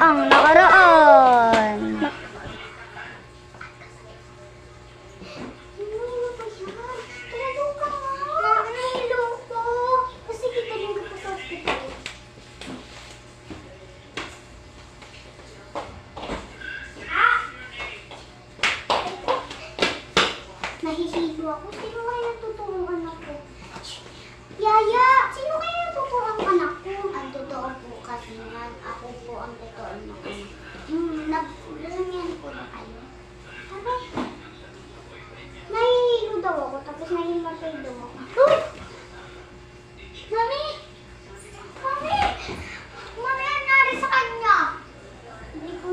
ang nakaraan. Nahihilo ako. Sino kaya tutulong anak ko? Yaya! Sino kaya tutulong anak ko? Ang totoo po kasi nga, ako po ang totoo na anak. Naglanyan po na kayo. Sabi, nahihilo daw ako, tapos nahimatay daw ako. Oh! Mami! Mami! Mami, ang nangyari sa kanya? Hindi ko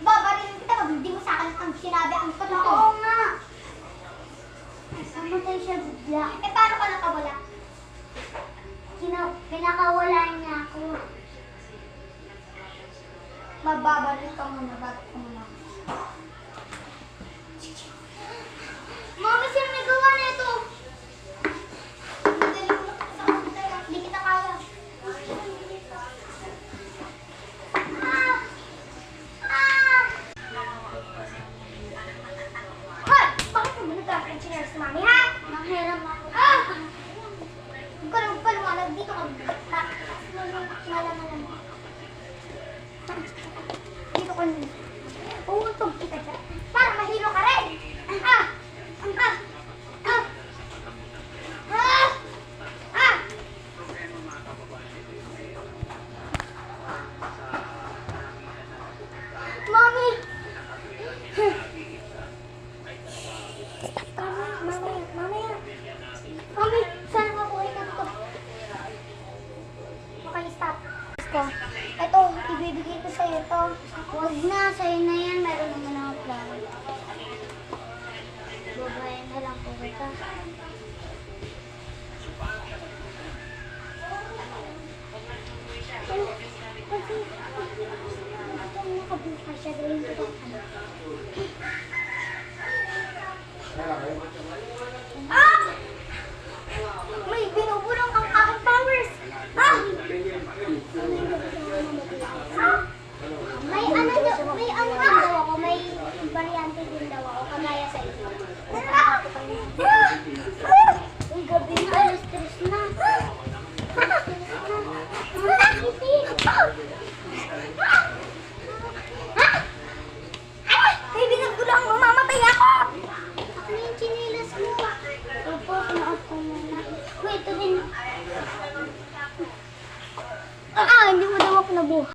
babarilin kita pag hindi mo sa akin ang sinabi ang totoo. Oo nga. Namatay siya bigla. Eh, paano ka nakawala? Pinakawala niya ako. Mababaril ka muna, bago ka muna. Mami, sino may gawa na ito? Madali mo na sa kanila. Hindi kita kaya. Hoy! Bakit mo binagay ang chinelas si Mami, ha? Nanghiram ako. Huwag ka nang palumalag dito ka. Malaman mo. Dito ka nila. Uutog kita dyan. Para mahilo ka rin. Mami! Mami, saan nga po ito? Okay, stop. Ito, ibibigay ko sa'yo ito. Huwag na, sa'yo na yan. Meron naman ako plano. Babayan na lang po kita. Kasi, nakabuka siya gawin ko ito.